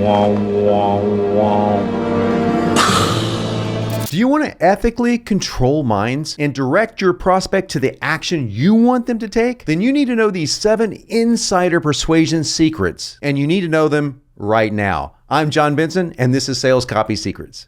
Do you want to ethically control minds and direct your prospect to the action you want them to take? Then you need to know these 7 insider persuasion secrets, and you need to know them right now. I'm John Benson, and this is Sales Copy Secrets.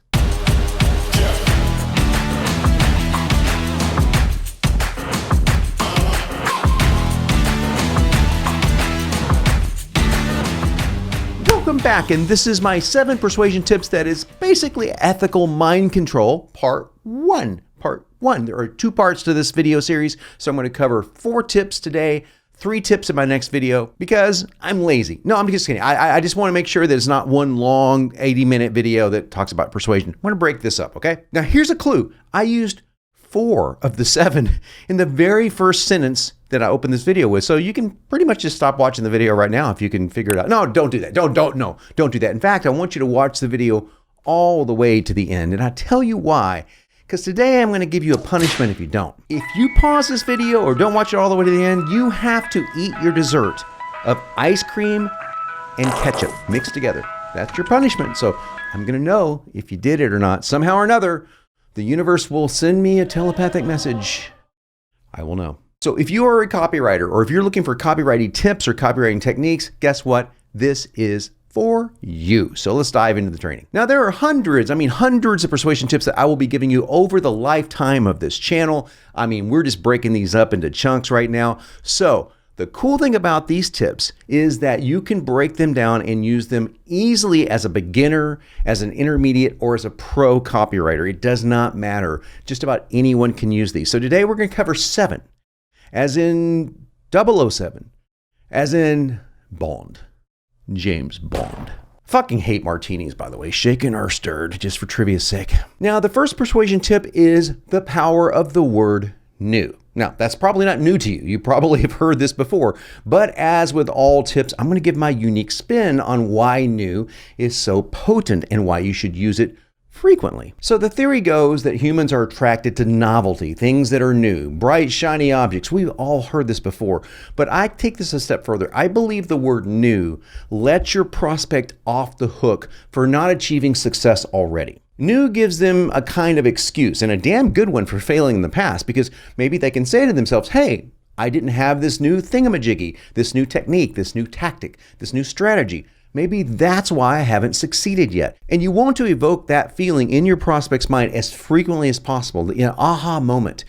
Welcome back, and this is my 7 persuasion tips that is basically ethical mind control, part 1. There are 2 parts to this video series, so I'm going to cover 4 tips today, 3 tips in my next video, because I'm lazy. No, I'm just kidding. I just want to make sure that it's not one long 80-minute video that talks about persuasion. I'm going to break this up, okay? Now, here's a clue. I used 4 of the 7 in the very first sentence that I opened this video with. So you can pretty much just stop watching the video right now if you can figure it out. No, don't do that. Don't do that. In fact, I want you to watch the video all the way to the end. And I'll tell you why. Because today I'm going to give you a punishment if you don't. If you pause this video or don't watch it all the way to the end, you have to eat your dessert of ice cream and ketchup mixed together. That's your punishment. So I'm going to know if you did it or not. Somehow or another, the universe will send me a telepathic message. I will know. So if you are a copywriter, or if you're looking for copywriting tips or copywriting techniques, guess what? This is for you. So let's dive into the training. Now, there are hundreds of persuasion tips that I will be giving you over the lifetime of this channel. We're just breaking these up into chunks right now. So the cool thing about these tips is that you can break them down and use them easily as a beginner, as an intermediate, or as a pro copywriter. It does not matter. Just about anyone can use these. So today we're going to cover 7, as in 007, as in Bond, James Bond. Fucking hate martinis, by the way, shaken or stirred, just for trivia's sake. Now, the first persuasion tip is the power of the word new. Now, that's probably not new to you. You probably have heard this before, but as with all tips, I'm going to give my unique spin on why new is so potent and why you should use it frequently. So the theory goes that humans are attracted to novelty, things that are new, bright, shiny objects. We've all heard this before, but I take this a step further. I believe the word new lets your prospect off the hook for not achieving success already. New gives them a kind of excuse, and a damn good one, for failing in the past, because maybe they can say to themselves, hey, I didn't have this new thingamajiggy, this new technique, this new tactic, this new strategy. Maybe that's why I haven't succeeded yet. And you want to evoke that feeling in your prospect's mind as frequently as possible, the aha moment,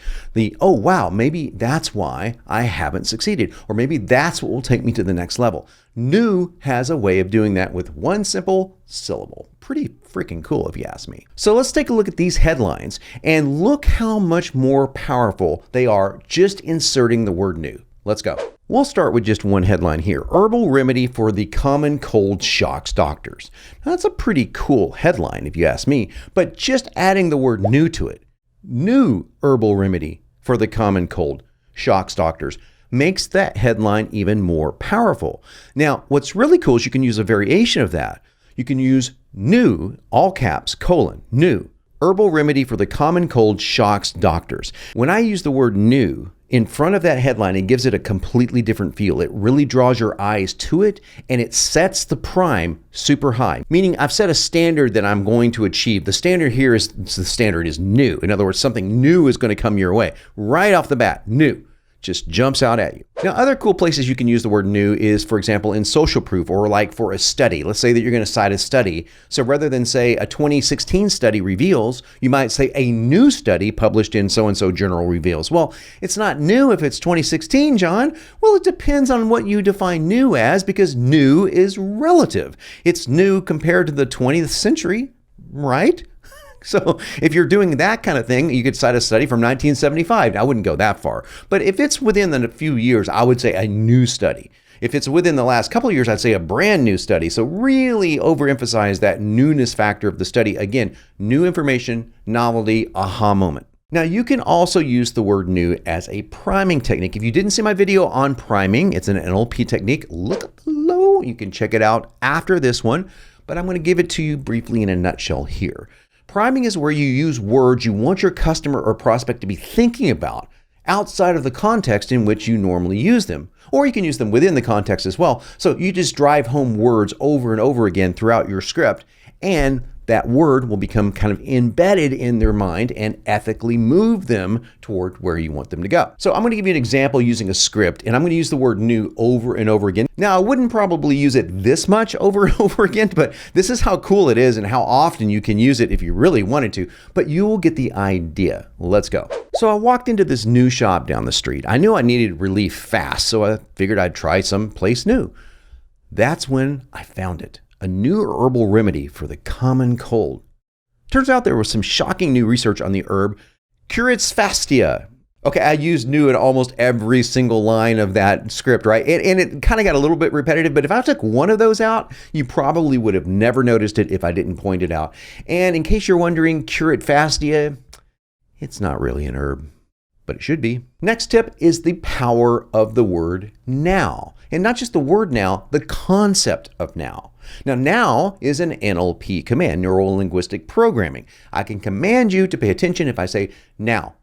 oh wow, maybe that's why I haven't succeeded, or maybe that's what will take me to the next level. New has a way of doing that with one simple syllable. Pretty freaking cool if you ask me. So let's take a look at these headlines and look how much more powerful they are just inserting the word new. Let's go. We'll start with just one headline here. Herbal remedy for the common cold shocks doctors. Now, that's a pretty cool headline if you ask me, but just adding the word new to it, new herbal remedy for the common cold shocks doctors, makes that headline even more powerful. Now, what's really cool is you can use a variation of that. You can use new, all caps, new, herbal remedy for the common cold shocks doctors. When I use the word new in front of that headline, it gives it a completely different feel. It really draws your eyes to it, and it sets the prime super high. Meaning I've set a standard that I'm going to achieve. The standard here is, the standard is new. In other words, something new is going to come your way. Right off the bat, new. Just jumps out at you. Now, other cool places you can use the word new is, for example, in social proof, or like for a study. Let's say that you're going to cite a study. So rather than say a 2016 study reveals, you might say a new study published in so-and-so journal reveals. Well, it's not new if it's 2016, John. Well, it depends on what you define new as, because new is relative. It's new compared to the 20th century, right? So if you're doing that kind of thing, you could cite a study from 1975. I wouldn't go that far. But if it's within a few years, I would say a new study. If it's within the last couple of years, I'd say a brand new study. So really overemphasize that newness factor of the study. Again, new information, novelty, aha moment. Now, you can also use the word new as a priming technique. If you didn't see my video on priming, it's an NLP technique. Look up below. You can check it out after this one, but I'm going to give it to you briefly in a nutshell here. Priming is where you use words you want your customer or prospect to be thinking about outside of the context in which you normally use them. Or you can use them within the context as well. So you just drive home words over and over again throughout your script, and that word will become kind of embedded in their mind and ethically move them toward where you want them to go. So I'm going to give you an example using a script, and I'm going to use the word new over and over again. Now, I wouldn't probably use it this much over and over again, but this is how cool it is and how often you can use it if you really wanted to, but you will get the idea. Let's go. So I walked into this new shop down the street. I knew I needed relief fast, so I figured I'd try some place new. That's when I found it. A new herbal remedy for the common cold. Turns out there was some shocking new research on the herb Curitz. Okay, I used new in almost every single line of that script, right? And it kind of got a little bit repetitive, but if I took one of those out, you probably would have never noticed it if I didn't point it out. And in case you're wondering, Curitz, it's not really an herb, but it should be. Next tip is the power of the word now. And not just the word now, the concept of now. Now is an NLP command, neuro-linguistic programming. I can command you to pay attention if I say now,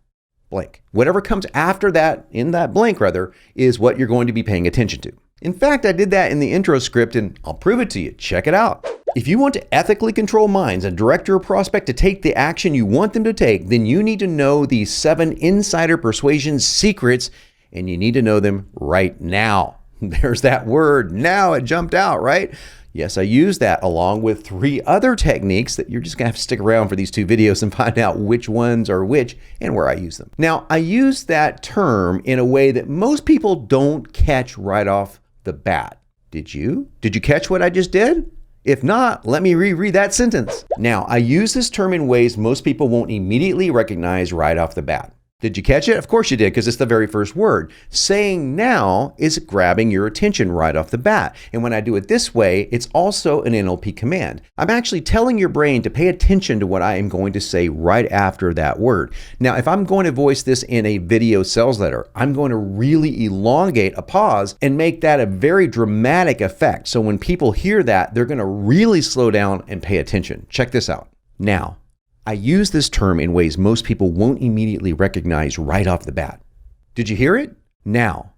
blank. Whatever comes after that, in that blank rather, is what you're going to be paying attention to. In fact, I did that in the intro script, and I'll prove it to you. Check it out. If you want to ethically control minds and direct your prospect to take the action you want them to take, then you need to know these 7 insider persuasion secrets, and you need to know them right now. There's that word, now. It jumped out, right? Yes, I use that along with 3 other techniques that you're just gonna have to stick around for these 2 videos and find out which ones are which and where I use them. Now, I use that term in a way that most people don't catch right off the bat. Did you? Did you catch what I just did? If not, let me reread that sentence. Now, I use this term in ways most people won't immediately recognize right off the bat. Did you catch it? Of course you did, because it's the very first word. Saying now is grabbing your attention right off the bat. And when I do it this way, it's also an NLP command. I'm actually telling your brain to pay attention to what I am going to say right after that word. Now, if I'm going to voice this in a video sales letter, I'm going to really elongate a pause and make that a very dramatic effect. So when people hear that, they're going to really slow down and pay attention. Check this out. Now. I use this term in ways most people won't immediately recognize right off the bat. Did you hear it? Now.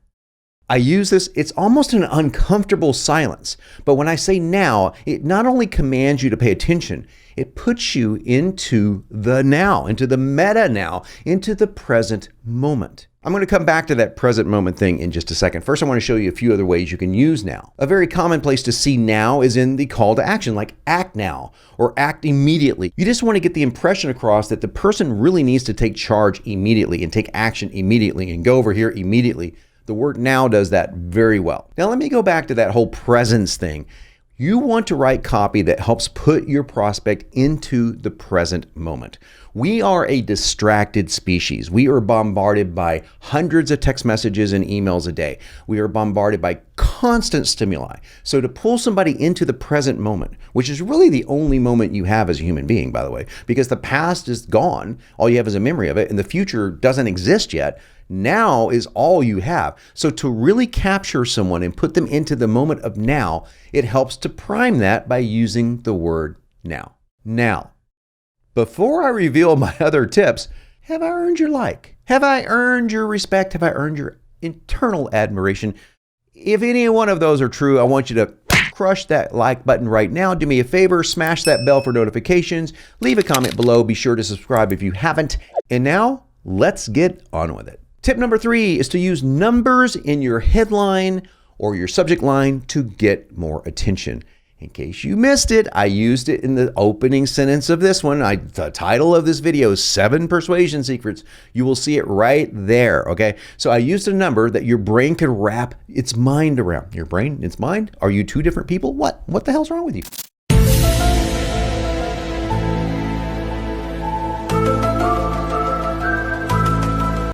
I use this, it's almost an uncomfortable silence, but when I say now, it not only commands you to pay attention, it puts you into the now, into the meta now, into the present moment. I'm going to come back to that present moment thing in just a second. First, I want to show you a few other ways you can use now. A very common place to see now is in the call to action, like act now or act immediately. You just want to get the impression across that the person really needs to take charge immediately and take action immediately and go over here immediately. The word now does that very well. Now, let me go back to that whole presence thing. You want to write copy that helps put your prospect into the present moment. We are a distracted species. We are bombarded by hundreds of text messages and emails a day. We are bombarded by constant stimuli. So to pull somebody into the present moment, which is really the only moment you have as a human being, by the way, because the past is gone, all you have is a memory of it, and the future doesn't exist yet. Now is all you have. So to really capture someone and put them into the moment of now, it helps to prime that by using the word now. Now, before I reveal my other tips, have I earned your like? Have I earned your respect? Have I earned your internal admiration? If any one of those are true, I want you to crush that like button right now. Do me a favor, smash that bell for notifications, leave a comment below, be sure to subscribe if you haven't. And now, let's get on with it. Tip number 3 is to use numbers in your headline or your subject line to get more attention. In case you missed it, I used it in the opening sentence of this one. The title of this video is 7 Persuasion Secrets. You will see it right there, okay? So I used a number that your brain could wrap its mind around. Your brain, its mind? Are you 2 different people? What the hell's wrong with you?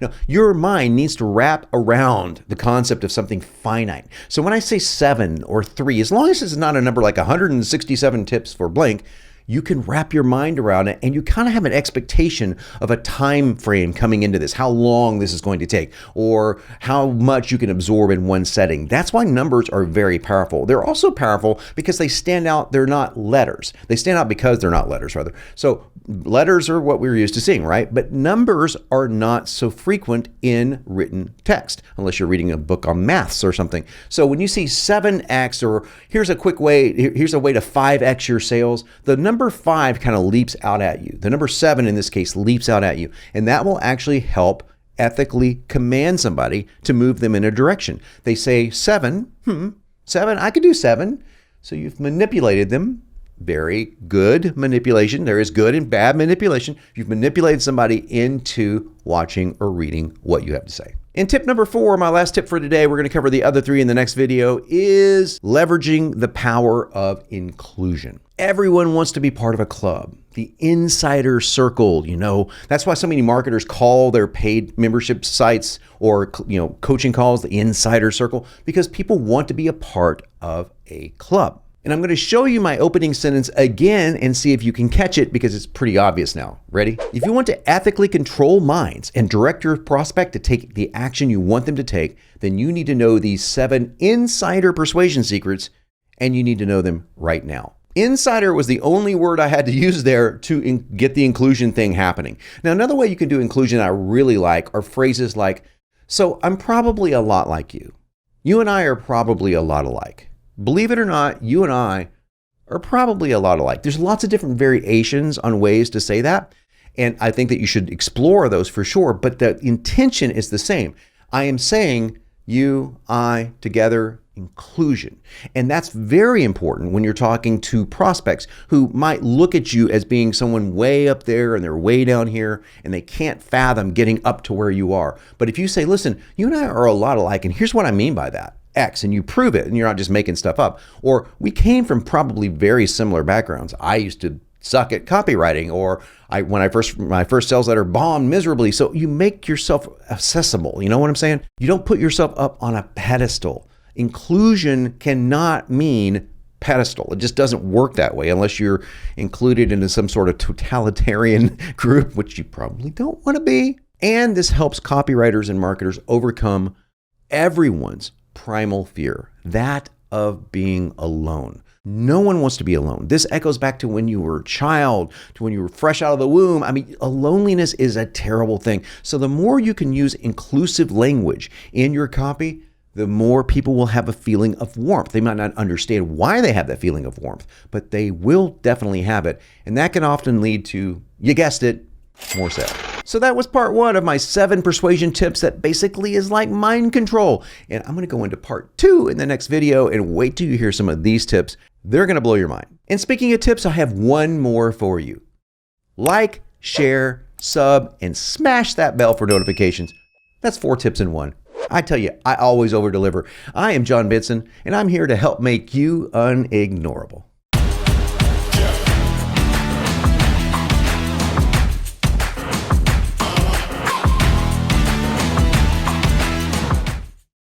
Now, your mind needs to wrap around the concept of something finite. So when I say 7 or 3, as long as it's not a number like 167 tips for blank, you can wrap your mind around it, and you kind of have an expectation of a time frame coming into this, how long this is going to take, or how much you can absorb in one setting. That's why numbers are very powerful. They're also powerful because they stand out. They're not letters. They stand out because they're not letters, rather. So letters are what we're used to seeing, right? But numbers are not so frequent in written text, unless you're reading a book on maths or something. So when you see 7x, or here's a way to 5x your sales, the number 5 kind of leaps out at you. The number 7 in this case leaps out at you, and that will actually help ethically command somebody to move them in a direction. They say 7, 7, I could do 7. So you've manipulated them. Very good manipulation. There is good and bad manipulation. You've manipulated somebody into watching or reading what you have to say. And tip number 4, my last tip for today, we're going to cover the other 3 in the next video, is leveraging the power of inclusion. Everyone wants to be part of a club, the insider circle, That's why so many marketers call their paid membership sites or, coaching calls the insider circle, because people want to be a part of a club. And I'm going to show you my opening sentence again and see if you can catch it, because it's pretty obvious now. Ready? If you want to ethically control minds and direct your prospect to take the action you want them to take, then you need to know these 7 insider persuasion secrets, and you need to know them right now. Insider was the only word I had to use there to get the inclusion thing happening. Now, another way you can do inclusion I really like are phrases like, so I'm probably a lot like you. You and I are probably a lot alike. Believe it or not, you and I are probably a lot alike. There's lots of different variations on ways to say that, and I think that you should explore those for sure, but the intention is the same. I am saying you, I, together, inclusion. And that's very important when you're talking to prospects who might look at you as being someone way up there and they're way down here and they can't fathom getting up to where you are. But if you say, listen, you and I are a lot alike, and here's what I mean by that. X, and you prove it, and you're not just making stuff up. Or we came from probably very similar backgrounds. I used to suck at copywriting, or my first sales letter bombed miserably. So you make yourself accessible. You know what I'm saying? You don't put yourself up on a pedestal. Inclusion cannot mean pedestal. It just doesn't work that way unless you're included into some sort of totalitarian group, which you probably don't want to be. And this helps copywriters and marketers overcome everyone's primal fear, that of being alone. No one wants to be alone. This echoes back to when you were a child, to when you were fresh out of the womb. I mean, loneliness is a terrible thing. So the more you can use inclusive language in your copy, the more people will have a feeling of warmth. They might not understand why they have that feeling of warmth, but they will definitely have it. And that can often lead to, you guessed it, more sales. So that was part 1 of my 7 persuasion tips that basically is like mind control. And I'm going to go into part 2 in the next video, and wait till you hear some of these tips. They're going to blow your mind. And speaking of tips, I have one more for you. Like, share, sub, and smash that bell for notifications. That's 4 tips in 1. I tell you, I always over deliver. I am John Benson, and I'm here to help make you unignorable.